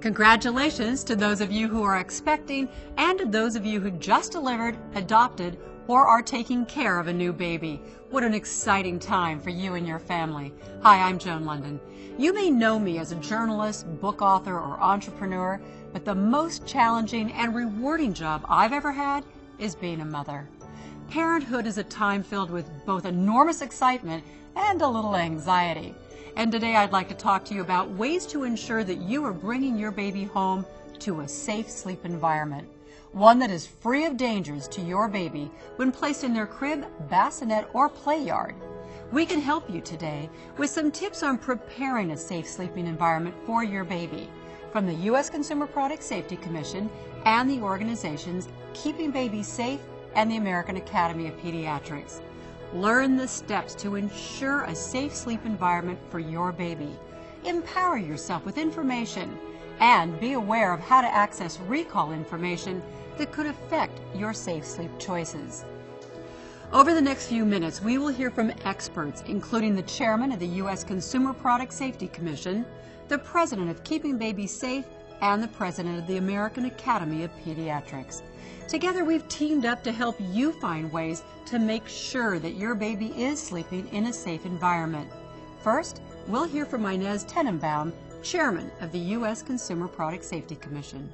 Congratulations to those of you who are expecting and to those of you who just delivered, adopted, or are taking care of a new baby. What an exciting time for you and your family. Hi, I'm Joan London. You may know me as a journalist, book author, or entrepreneur, but the most challenging and rewarding job I've ever had is being a mother. Parenthood is a time filled with both enormous excitement and a little anxiety. And today I'd like to talk to you about ways to ensure that you are bringing your baby home to a safe sleep environment. One that is free of dangers to your baby when placed in their crib, bassinet, or play yard. We can help you today with some tips on preparing a safe sleeping environment for your baby from the U.S. Consumer Product Safety Commission and the organizations Keeping Babies Safe and the American Academy of Pediatrics. Learn the steps to ensure a safe sleep environment for your baby. Empower yourself with information and be aware of how to access recall information that could affect your safe sleep choices. Over the next few minutes, we will hear from experts, including the chairman of the U.S. Consumer Product Safety Commission, the president of Keeping Babies Safe, and the president of the American Academy of Pediatrics. Together, we've teamed up to help you find ways to make sure that your baby is sleeping in a safe environment. First, we'll hear from Inez Tenenbaum, chairman of the U.S. Consumer Product Safety Commission.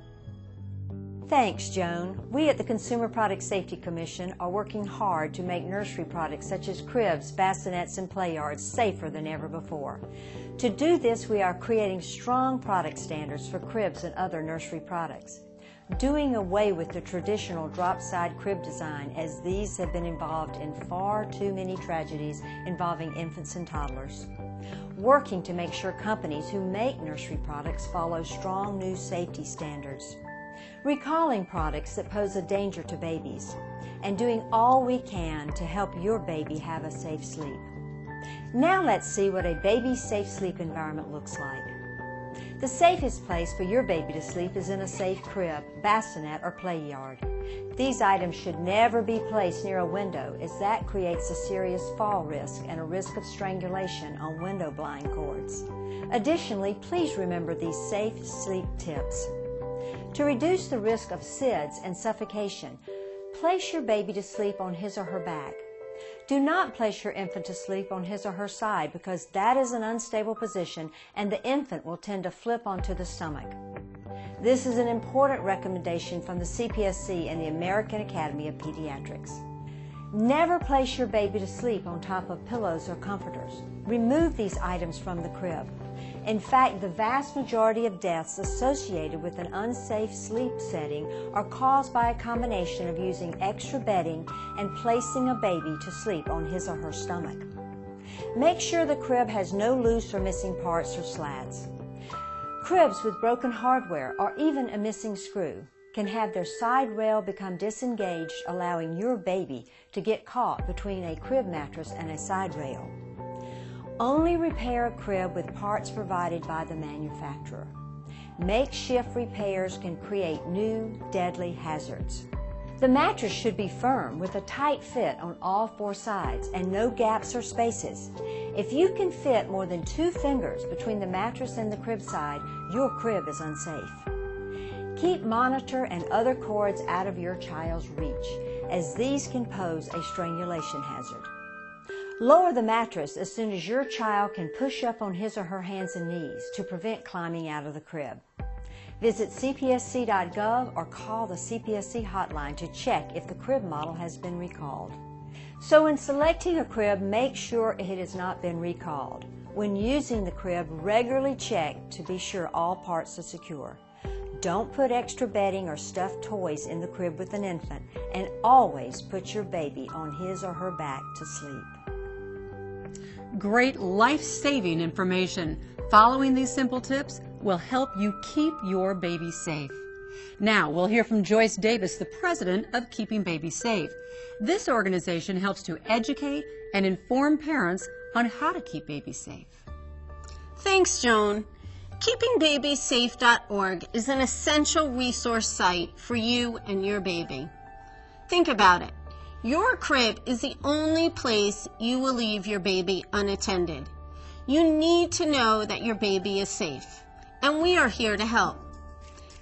Thanks, Joan. We at the Consumer Product Safety Commission are working hard to make nursery products such as cribs, bassinets, and play yards safer than ever before. To do this, we are creating strong product standards for cribs and other nursery products, doing away with the traditional drop-side crib design, as these have been involved in far too many tragedies involving infants and toddlers. Working to make sure companies who make nursery products follow strong new safety standards. Recalling products that pose a danger to babies, and doing all we can to help your baby have a safe sleep. Now let's see what a baby's safe sleep environment looks like. The safest place for your baby to sleep is in a safe crib, bassinet, or play yard. These items should never be placed near a window, as that creates a serious fall risk and a risk of strangulation on window blind cords. Additionally, please remember these safe sleep tips. To reduce the risk of SIDS and suffocation, place your baby to sleep on his or her back. Do not place your infant to sleep on his or her side, because that is an unstable position and the infant will tend to flip onto the stomach. This is an important recommendation from the CPSC and the American Academy of Pediatrics. Never place your baby to sleep on top of pillows or comforters. Remove these items from the crib. In fact, the vast majority of deaths associated with an unsafe sleep setting are caused by a combination of using extra bedding and placing a baby to sleep on his or her stomach. Make sure the crib has no loose or missing parts or slats. Cribs with broken hardware or even a missing screw can have their side rail become disengaged, allowing your baby to get caught between a crib mattress and a side rail. Only repair a crib with parts provided by the manufacturer. Makeshift repairs can create new, deadly hazards. The mattress should be firm with a tight fit on all four sides and no gaps or spaces. If you can fit more than 2 fingers between the mattress and the crib side, your crib is unsafe. Keep monitor and other cords out of your child's reach, as these can pose a strangulation hazard. Lower the mattress as soon as your child can push up on his or her hands and knees to prevent climbing out of the crib. Visit cpsc.gov or call the CPSC hotline to check if the crib model has been recalled. So when selecting a crib, make sure it has not been recalled. When using the crib, regularly check to be sure all parts are secure. Don't put extra bedding or stuffed toys in the crib with an infant, and always put your baby on his or her back to sleep. Great life-saving information. Following these simple tips will help you keep your baby safe. Now we'll hear from Joyce Davis, the president of Keeping Babies Safe. This organization helps to educate and inform parents on how to keep babies safe. Thanks, Joan. KeepingBabiesSafe.org is an essential resource site for you and your baby. Think about it. Your crib is the only place you will leave your baby unattended. You need to know that your baby is safe, and we are here to help.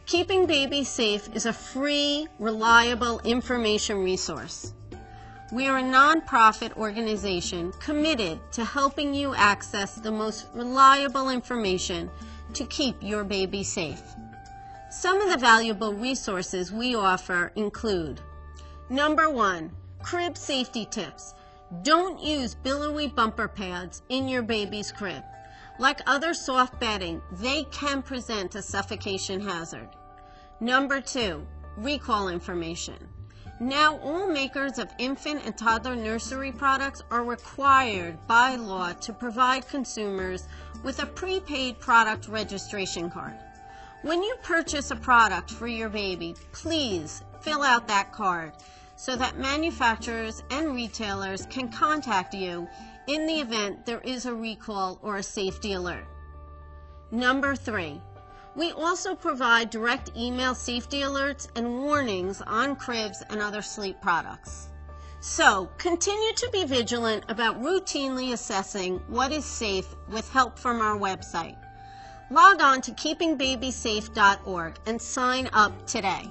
Keeping Baby Safe is a free, reliable information resource. We are a nonprofit organization committed to helping you access the most reliable information to keep your baby safe. Some of the valuable resources we offer include: number 1, crib safety tips. Don't use billowy bumper pads in your baby's crib. Like other soft bedding, they can present a suffocation hazard. Number 2, recall information. Now all makers of infant and toddler nursery products are required by law to provide consumers with a prepaid product registration card. When you purchase a product for your baby, please fill out that card so that manufacturers and retailers can contact you in the event there is a recall or a safety alert. Number 3, we also provide direct email safety alerts and warnings on cribs and other sleep products. So, continue to be vigilant about routinely assessing what is safe with help from our website. Log on to keepingbabysafe.org and sign up today.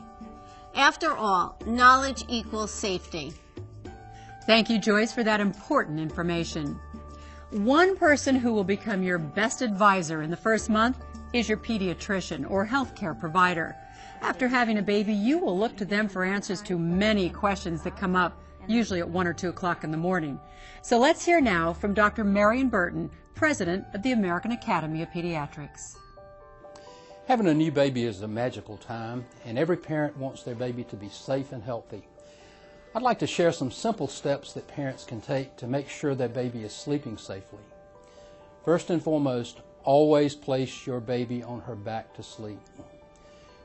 After all, knowledge equals safety. Thank you, Joyce, for that important information. One person who will become your best advisor in the first month is your pediatrician or healthcare provider. After having a baby, you will look to them for answers to many questions that come up, usually at 1 or 2 o'clock in the morning. So let's hear now from Dr. Marion Burton, President of the American Academy of Pediatrics. Having a new baby is a magical time, and every parent wants their baby to be safe and healthy. I'd like to share some simple steps that parents can take to make sure their baby is sleeping safely. First and foremost, always place your baby on her back to sleep.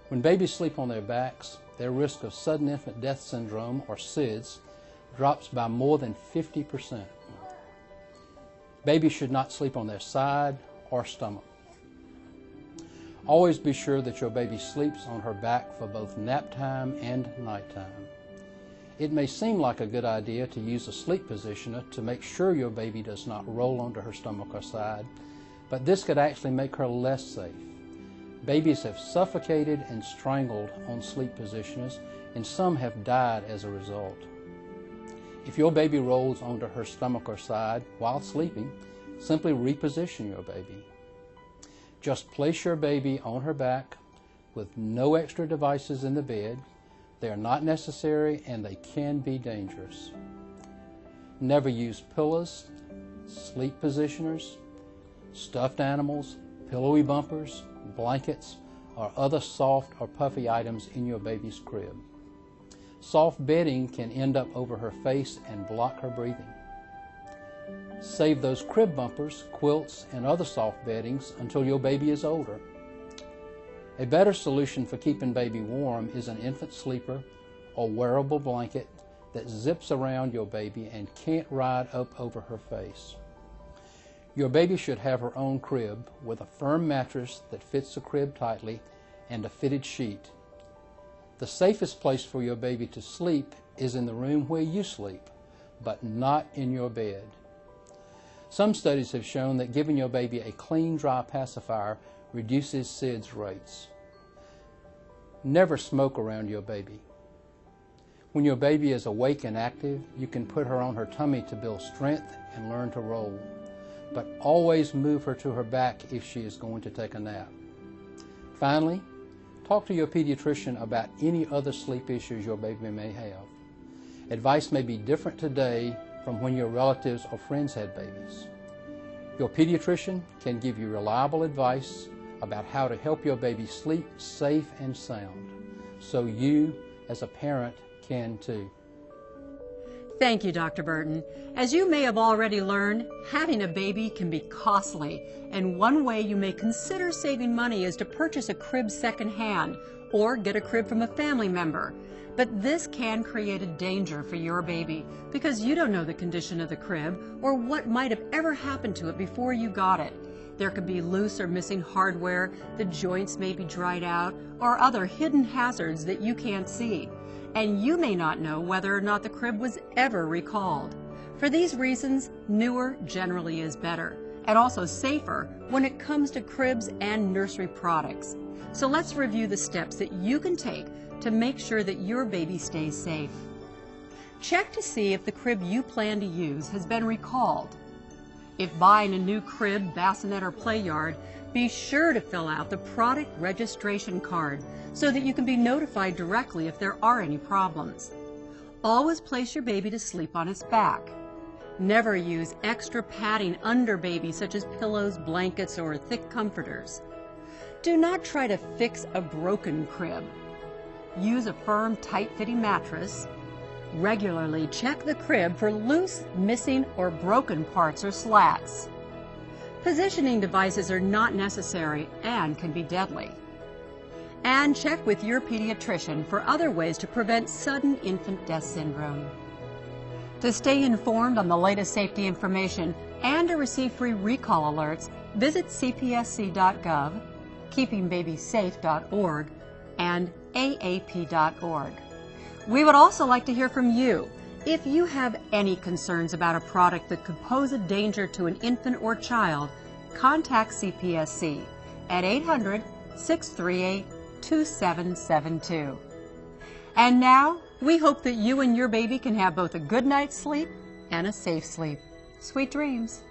When babies sleep on their backs, their risk of sudden infant death syndrome, or SIDS, drops by more than 50%. Babies should not sleep on their side or stomach. Always be sure that your baby sleeps on her back for both nap time and nighttime. It may seem like a good idea to use a sleep positioner to make sure your baby does not roll onto her stomach or side, but this could actually make her less safe. Babies have suffocated and strangled on sleep positioners, and some have died as a result. If your baby rolls onto her stomach or side while sleeping, simply reposition your baby. Just place your baby on her back with no extra devices in the bed. They are not necessary and they can be dangerous. Never use pillows, sleep positioners, stuffed animals, pillowy bumpers, blankets, or other soft or puffy items in your baby's crib. Soft bedding can end up over her face and block her breathing. Save those crib bumpers, quilts, and other soft beddings until your baby is older. A better solution for keeping baby warm is an infant sleeper or wearable blanket that zips around your baby and can't ride up over her face. Your baby should have her own crib with a firm mattress that fits the crib tightly and a fitted sheet. The safest place for your baby to sleep is in the room where you sleep, but not in your bed. Some studies have shown that giving your baby a clean, dry pacifier reduces SIDS rates. Never smoke around your baby. When your baby is awake and active, you can put her on her tummy to build strength and learn to roll. But always move her to her back if she is going to take a nap. Finally, talk to your pediatrician about any other sleep issues your baby may have. Advice may be different today from when your relatives or friends had babies. Your pediatrician can give you reliable advice about how to help your baby sleep safe and sound, so you, as a parent, can too. Thank you, Dr. Burton. As you may have already learned, having a baby can be costly, and one way you may consider saving money is to purchase a crib secondhand or get a crib from a family member. But this can create a danger for your baby because you don't know the condition of the crib or what might have ever happened to it before you got it. There could be loose or missing hardware, the joints may be dried out, or other hidden hazards that you can't see. And you may not know whether or not the crib was ever recalled. For these reasons, newer generally is better, and also safer when it comes to cribs and nursery products. So let's review the steps that you can take to make sure that your baby stays safe. Check to see if the crib you plan to use has been recalled. If buying a new crib, bassinet, or play yard, be sure to fill out the product registration card so that you can be notified directly if there are any problems. Always place your baby to sleep on its back. Never use extra padding under baby, such as pillows, blankets, or thick comforters. Do not try to fix a broken crib. Use a firm, tight-fitting mattress. Regularly check the crib for loose, missing, or broken parts or slats. Positioning devices are not necessary and can be deadly. And check with your pediatrician for other ways to prevent sudden infant death syndrome. To stay informed on the latest safety information and to receive free recall alerts, visit CPSC.gov, keepingbabysafe.org, and AAP.org. We would also like to hear from you. If you have any concerns about a product that could pose a danger to an infant or child, contact CPSC at 800-638-2772. And now, we hope that you and your baby can have both a good night's sleep and a safe sleep. Sweet dreams.